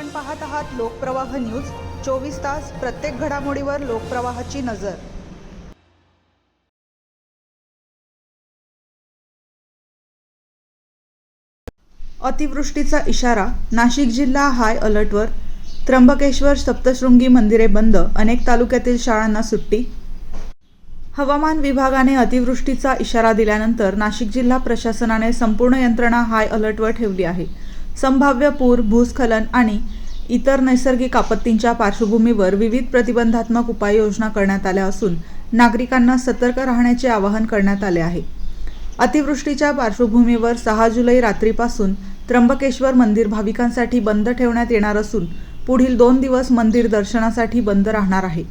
आपण पाहत आहात लोकप्रवाह न्यूज 24 तास प्रत्येक घडामोडीवर लोकप्रवाहाची नजर। अतिवृष्टीचा इशारा, नाशिक जिल्हा हाय अलर्टवर। त्र्यंबकेश्वर सप्तशृंगी मंदिरे बंद, अनेक तालुक्यातील शाळांना सुट्टी। हवामान विभागाने अतिवृष्टीचा इशारा दिल्यानंतर नाशिक जिल्हा प्रशासनाने संपूर्ण यंत्रणा हाय अलर्टवर ठेवली आहे। संभाव्य पूर, भूस्खलन आणि इतर नैसर्गिक आपत्तींच्या पार्श्वभूमीवर विविध प्रतिबंधात्मक उपाययोजना करण्यात आल्या असून नागरिकांना सतर्क राहण्याचे आवाहन करण्यात आले आहे। अतिवृष्टीच्या पार्श्वभूमीवर 6 जुलै रात्रीपासून त्र्यंबकेश्वर मंदिर भाविकांसाठी बंद ठेवण्यात येणार असून पुढील 2 दिवस मंदिर दर्शनासाठी बंद राहणार आहे।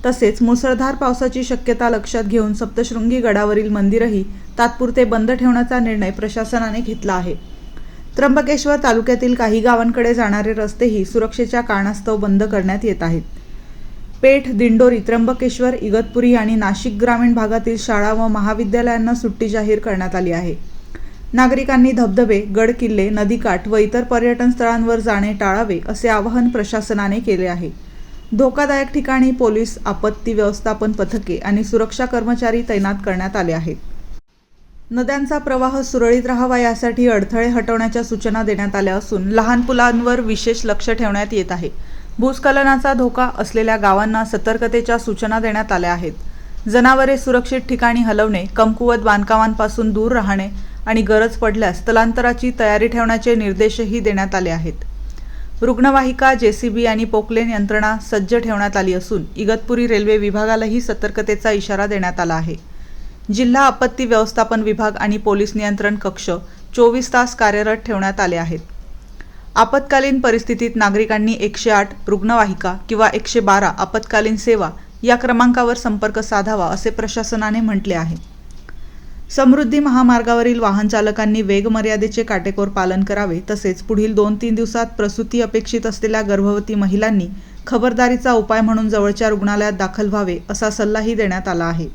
तसेच मुसळधार पावसाची शक्यता लक्षात घेऊन सप्तशृंगी गडावरील मंदिरही तात्पुरते बंद ठेवण्याचा निर्णय प्रशासनाने घेतला आहे। त्र्यंबकेश्वर तालुक्यातील काही गावांकडे जाणारे रस्तेही सुरक्षेच्या कारणास्तव बंद करण्यात येत आहेत। पेठ, दिंडोरी, त्र्यंबकेश्वर, इगतपुरी आणि नाशिक ग्रामीण भागातील शाळा व महाविद्यालयांना सुट्टी जाहीर करण्यात आली आहे। नागरिकांनी धबधबे, गडकिल्ले, नदीकाठ व इतर पर्यटन स्थळांवर जाणे टाळावे असे आवाहन प्रशासनाने केले आहे। धोकादायक ठिकाणी पोलीस, आपत्ती व्यवस्थापन पथके आणि सुरक्षा कर्मचारी तैनात करण्यात आले आहेत। नद्यांचा प्रवाह सुरळीत राहावा यासाठी अडथळे हटवण्याच्या सूचना देण्यात आल्या असून लहान पुलांवर विशेष लक्ष ठेवण्यात येत आहे। भूस्खलनाचा धोका असलेल्या गावांना सतर्कतेच्या सूचना देण्यात आल्या आहेत। जनावरे सुरक्षित ठिकाणी हलवणे, कमकुवत बांधकामांपासून दूर राहणे आणि गरज पडल्यास स्थलांतराची तयारी ठेवण्याचे निर्देशही देण्यात आले आहेत। रुग्णवाहिका, जेसीबी आणि पोकलेन यंत्रणा सज्ज ठेवण्यात आली असून इगतपुरी रेल्वे विभागालाही सतर्कतेचा इशारा देण्यात आला आहे। जिल्हा आपत्ती व्यवस्थापन विभाग आणि पोलीस नियंत्रण कक्ष 24 तास कार्यरत ठेवण्यात आले आहेत। आपत्कालीन परिस्थितीत नागरिकांनी 108 रुग्णवाहिका किंवा 112 आपत्कालीन सेवा या क्रमांकावर संपर्क साधावा असे प्रशासनाने म्हटले आहे। समृद्धी महामार्गावरील वाहन चालकांनी वेग मर्यादेचे काटेकोर पालन करावे। तसेच पुढील 2-3 दिवसात प्रसूती अपेक्षित असलेल्या गर्भवती महिलांनी खबरदारीचा उपाय म्हणून जवळच्या रुग्णालयात दाखल व्हावे असा सल्लाही देण्यात आला आहे।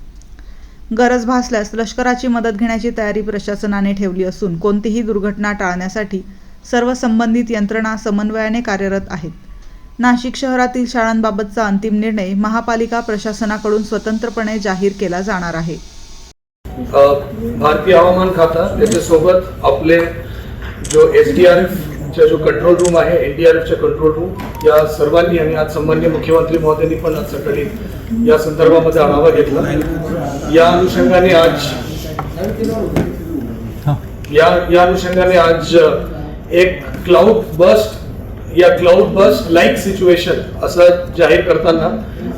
गरज भासल्यास लष्कराची मदत घेण्याची तयारी प्रशासनाने ठेवली असून कोणतीही दुर्घटना टाळण्यासाठी सर्व संबंधित यंत्रणा समन्वयाने कार्यरत आहेत। नाशिक शहरातील शाळांबाबतचा अंतिम निर्णय महापालिका प्रशासनाकडून स्वतंत्रपणे जाहीर केला जाणार आहे। भारतीय हवामान खाता त्याच्यासोबत आपले जो SDRF जो कंट्रोल रूम आहे, NDRF कंट्रोल रूम, या सर्वांनी आणि आज सन्माननीय मुख्यमंत्री महोदयांनी पण आज सकाळी या संदर्भामध्ये आढावा घेतला। या अनुषंगाने आज एक क्लाउड बस्ट लाईक सिच्युएशन असं जाहीर करताना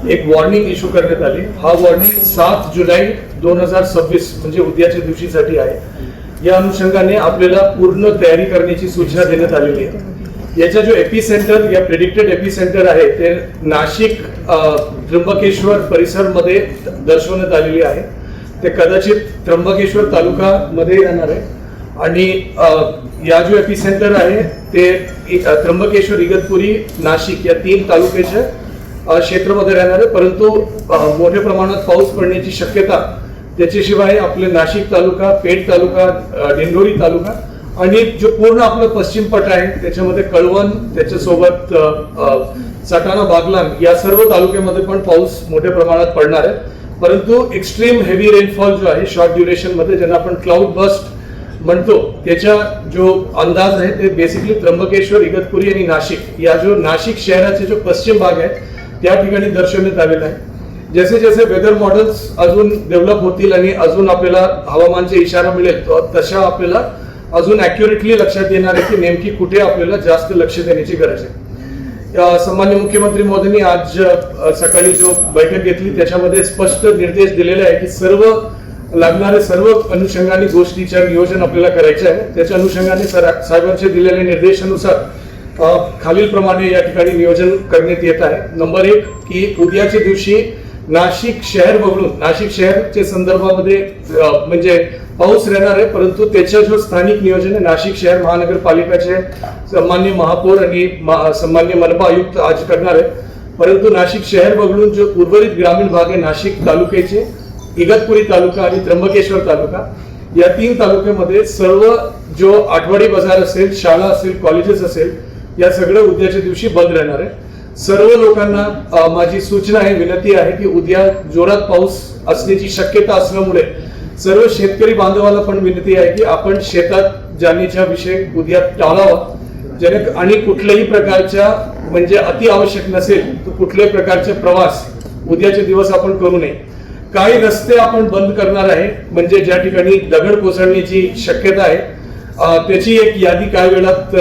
एक वॉर्निंग इश्यू करण्यात आली। हा वॉर्निंग 7 जुलै 2026 म्हणजे उद्याच्या दिवशीसाठी आहे। या अनुषंगाने आपल्याला पूर्ण तयारी करण्याची सूचना देण्यात आलेली आहे। याचा जो एपिसेंटर या प्रेडिक्टेड एपिसेंटर आहे ते नाशिक त्र्यंबकेश्वर परिसरमध्ये दर्शवण्यात आलेली आहे। ते कदाचित त्र्यंबकेश्वर तालुका मध्ये येणार आहे आणि या जो एपिसेंटर आहे ते त्र्यंबकेश्वर, इगतपुरी, नाशिक या 3 तालुक्याच्या क्षेत्रामध्ये राहणार आहे। परंतु मोठ्या प्रमाणात पाऊस पडण्याची शक्यता त्याच्याशिवाय आपले नाशिक तालुका, पेठ तालुका, दिंडोरी तालुका आणि जो पूर्ण आपलं पश्चिम पट आहे त्याच्यामध्ये कळवण, त्याच्यासोबत सटाणा, बागलाण या सर्व तालुक्यामध्ये पण पाऊस मोठ्या प्रमाणात पडणार आहे। परंतु एक्स्ट्रीम हेवी रेनफॉल जो आहे शॉर्ट ड्युरेशन मध्ये ज्यांना आपण क्लाउड बस्ट म्हणतो त्याचा जो अंदाज आहे ते बेसिकली त्र्यंबकेश्वर, इगतपुरी आणि नाशिक या जो नाशिक शहराचे जो पश्चिम भाग आहे त्या ठिकाणी दर्शवण्यात आलेला आहे। जसे जसे वेदर मॉडेल्स अजून डेव्हलप होतील आणि अजून आपल्याला हवामानचे इशारा मिळेल तशा आपल्याला अजून ॲक्युरेटली लक्षात येणार आहे की नेमकी कुठे आपल्याला जास्त लक्ष देण्याची गरज आहे। सन्माननीय मुख्यमंत्री महोदयांनी आज सकाळी जो बैठक घेतली त्याच्यामध्ये स्पष्ट निर्देश दिलेले आहे की लागणारे सर्व अनुषंगाने गोष्टीच्या नियोजन आपल्याला करायचे आहे। त्याच्या अनुषंगाने साहेबांचे दिलेल्या निर्देशानुसार खालील प्रमाणे या ठिकाणी नियोजन करण्यात येत आहे। नंबर 1 की उद्याच्या दिवशी नाशिक शहर वगळून नाशिक शहरच्या संदर्भामध्ये म्हणजे पाऊस राहणार आहे, परंतु त्याच्या जो स्थानिक नियोजन आहे नाशिक शहर महानगरपालिकाचे सन्माननीय महापौर आणि सन्माननीय मनपा आयुक्त आज करणार आहे। परंतु नाशिक शहर वगळून जो उर्वरित ग्रामीण भाग आहे नाशिक तालुक्याचे, इगतपुरी तालुका आणि त्र्यंबकेश्वर तालुका या 3 तालुक्यामध्ये सर्व जो आठवडी बाजार असेल, शाळा असेल, कॉलेजेस असेल या सगळ्या उद्याच्या दिवशी बंद राहणार आहे. सर्व लोकांना माझी सूचना आहे, विनंती आहे की उद्या जोरात पाऊस असण्याची शक्यता असल्यामुळे सर्व शेतकरी बांधवाला पण विनंती आहे की आपण शेतात जाण्याचा विषय उद्या टाळावा. आणि कुठल्याही प्रकारच्या म्हणजे अति आवश्यक नसेल तर कुठल्याही प्रकारचे प्रवास उद्याचे दिवस आपण करू नये. काही रस्ते आपण बंद करणार आहे, म्हणजे ज्या ठिकाणी दगड कोसळण्याची शक्यता आहे त्याची एक यादी काही वेळात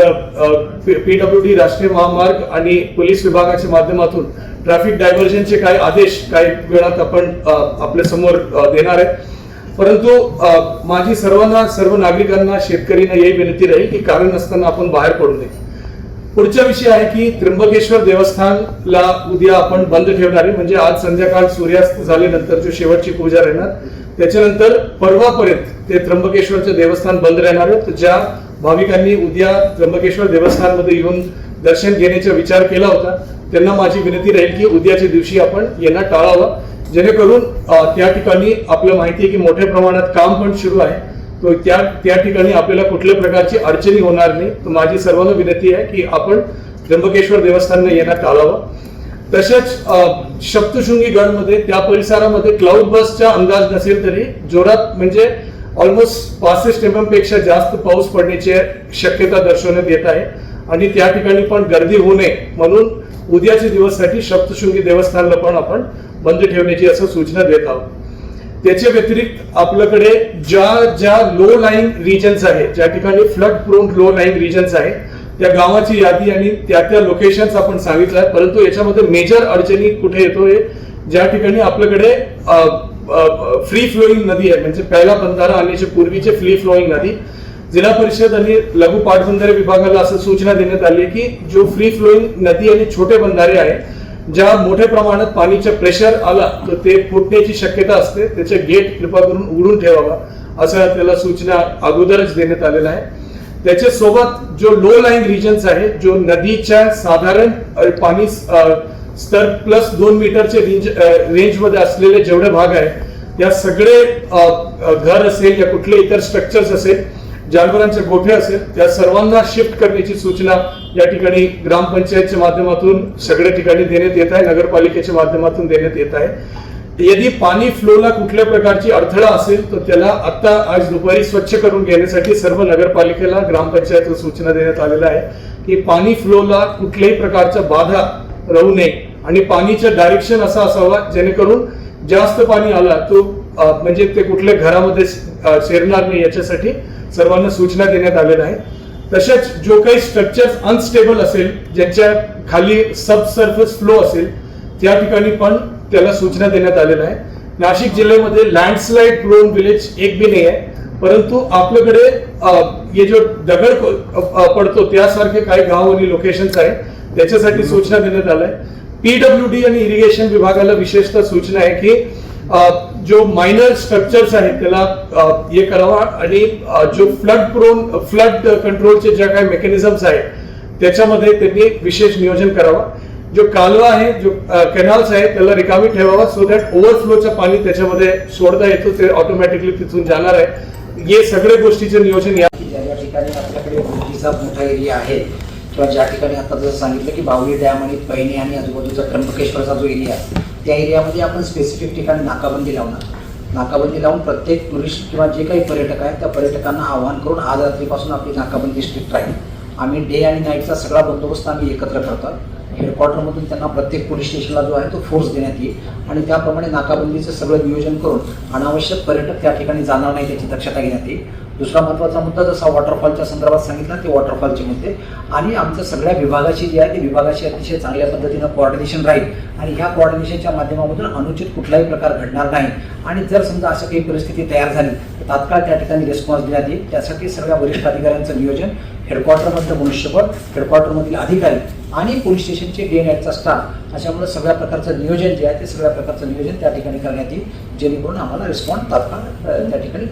PWD राष्ट्रीय महामार्ग आणि पोलीस विभागाच्या माध्यमातून ट्रॅफिक डायव्हर्जनचे काही आदेश काही वेळात आपण आपल्या समोर देणार आहे. परंतु माझी सर्व नागरिकांना, शेतकऱ्यांना यही विनंती राहील की कारण नसताना आपण बाहेर पडू नये. पुढचा विषय आहे की त्र्यंबकेश्वर देवस्थानला उद्या आपण बंद ठेवणार आहे, म्हणजे आज संध्याकाळ सूर्यास्त झाल्यानंतर जो शेवटची पूजा राहणार त्याच्यानंतर परवापर्यंत ते त्र्यंबकेश्वरचं देवस्थान बंद राहणार आहे. तर ज्या भाविकांनी उद्या त्र्यंबकेश्वर देवस्थानमध्ये येऊन दर्शन घेण्याचा विचार केला होता त्यांना माझी विनंती राहील की उद्याच्या दिवशी आपण येणं टाळावं, जेणेकरून त्या ठिकाणी आपल्याला माहिती आहे की मोठ्या प्रमाणात काम पण सुरू आहे. तो त्या ठिकाणी आपल्याला कुठल्या प्रकारची अडचणी होणार नाही. तर माझी सर्वांना विनंती आहे की आपण त्र्यंबकेश्वर देवस्थानाला येणं टाळावं. तसेच सप्तशृंगी गडमध्ये त्या परिसरामध्ये क्लाउड बसचा अंदाज नसेल तरी जोरात म्हणजे ऑलमोस्ट 65 mm पेक्षा जास्त पाऊस पडण्याची शक्यता दर्शवण्यात येत आहे आणि त्या ठिकाणी पण गर्दी होऊ नये म्हणून उद्याच्या दिवससाठी सप्तशृंगी देवस्थानला पण आपण बंद ठेवण्याची असं सूचना देत आहोत. त्याच्या व्यतिरिक्त आपल्याकडे ज्या लो लाईंग रिजन्स आहे, ज्या ठिकाणी flood prone low lying regions आहे त्या गावाची यादी आणि त्या लोकेशन्स आपण सांगितलं आहे. परंतु याच्यामध्ये मेजर अडचणी कुठे येतोय, ज्या ठिकाणी आपल्याकडे फ्री फ्लोईंग नदी आहे, म्हणजे पहिला बंधारा आणण्याच्या पूर्वीचे फ्री फ्लोईंग नदी. जिल्हा परिषद आणि लघु पाटबंधारे विभागाला असं सूचना देण्यात आली आहे की जो फ्री फ्लोईंग नदी आणि छोटे बंधारे आहे ज्या मोठ्या प्रमाणात पाणीचा प्रेशर आला तर ते फुटण्याची शक्यता असते, त्याचे गेट कृपा करून उघडून ठेवावा असं त्याला सूचना अगोदरच देण्यात आलेला आहे. त्याच्या सोबत जो लो लाईंग रिजन्स आहे, जो नदीच्या साधारण पाणी स्तर प्लस 2 मीटरचे रेंज मध्ये असलेले जेवढे भाग आहे त्या सगळे घर असेल या कुठले इतर स्ट्रक्चर्स असेल, जानवरांचे गोठे असेल, त्या सर्वांना शिफ्ट करण्याची सूचना या ठिकाणी ग्रामपंचायतच्या माध्यमातून सगळ्या ठिकाणी देण्यात येत आहे, नगरपालिकेच्या माध्यमातून देण्यात येत आहे. यदि पाणी फ्लोला कुठल्या प्रकारची अडथळा असेल तर त्याला आता आज दुपारी स्वच्छ करून घेण्यासाठी सर्व नगरपालिकेला, ग्रामपंचायतला सूचना देण्यात आलेल्या आहे की पाणी फ्लोला कुठल्याही प्रकारचा बाधा राहू नये आणि पाणीचं डायरेक्शन असं असावा जेणेकरून जास्त पाणी आला तो म्हणजे ते कुठल्या घरामध्ये शिरणार नाही, याच्यासाठी सर्वांना सूचना देण्यात आलेल्या आहे. तसेच जो काही स्ट्रक्चर अनस्टेबल असेल, ज्यांच्या खाली सबसर्फेस फ्लो असेल त्या ठिकाणी पण त्याला सूचना देण्यात आलेल्या आहे. नाशिक जिल्ह्यामध्ये लँडस्लाइड प्रोन विलेज एक भी नाही आहे, परंतु आपल्याकडे हे जो दगड पडतो त्यासारखे काही गाव आणि लोकेशन्स आहेत, त्याच्यासाठी सूचना देण्यात आल्या आहे. PWD आणि इरिगेशन विभागाला विशेषतः सूचना आहे की जो मायनर स्ट्रक्चर्स आहेत त्याला हे करावा आणि जो फ्लड कंट्रोलचे ज्या काही मेकॅनिझम्स आहेत त्याच्यामध्ये त्यांनी विशेष नियोजन करावा. जो कालवा आहे, जो कॅनल्स आहे त्याला रिकामी ठेवावा सो दॅट ओव्हरफ्लोचं पाणी त्याच्यामध्ये सोडता येतो, ते ऑटोमॅटिकली तिथून जाणार आहे. हे सगळ्या गोष्टीचे नियोजन या ठिकाणी आपल्याकडे भरतीचा मोठा एरिया आहे किंवा ज्या ठिकाणी आता जसं सांगितलं की बावली डॅम आणि पैणी आणि आजूबाजूचा त्र्यंबकेश्वरचा जो एरिया आहे त्या एरियामध्ये आपण स्पेसिफिक ठिकाणी नाकाबंदी लावणार. नाकाबंदी लावून प्रत्येक टुरिस्ट किंवा जे काही पर्यटक आहेत त्या पर्यटकांना आवाहन करून आज रात्रीपासून आपली नाकाबंदी स्ट्रिक्ट राहील. आम्ही डे आणि नाईटचा सगळा बंदोबस्त आम्ही एकत्र करतो. हेडक्वार्टरमधून त्यांना प्रत्येक पोलीस स्टेशनला जो आहे तो फोर्स देण्यात येईल आणि त्याप्रमाणे नाकाबंदीचं सगळं नियोजन करून अनावश्यक पर्यटक त्या ठिकाणी जाणार नाही त्याची दक्षता घेण्यात येईल. दुसरा महत्त्वाचा मुद्दा जसा वॉटरफॉलच्या संदर्भात सांगितला ते वॉटरफॉलचे मुद्दे आणि आमच्या सगळ्या विभागाची जी आहे ती विभागाची अतिशय चांगल्या पद्धतीनं कोऑर्डिनेशन राहील आणि ह्या कोऑर्डिनेशनच्या माध्यमामधून अनुचित कुठलाही प्रकार घडणार नाही आणि जर समजा अशा काही परिस्थिती तयार झाली तर तात्काळ त्या ठिकाणी रिस्पॉन्स देण्यात येईल. त्यासाठी सगळ्या वरिष्ठ अधिकाऱ्यांचं नियोजन, हेडक्वार्टरमधलं मनुष्यबळ, हेडक्वार्टरमधील अधिकारी आणि पोलीस स्टेशनचे डे नाईटचा स्टाफ अशामुळे सगळ्या प्रकारचं नियोजन जे आहे ते सगळ्या प्रकारचं नियोजन त्या ठिकाणी करण्यात येईल जेणेकरून आम्हाला रिस्पॉन्स तात्काळ त्या ठिकाणी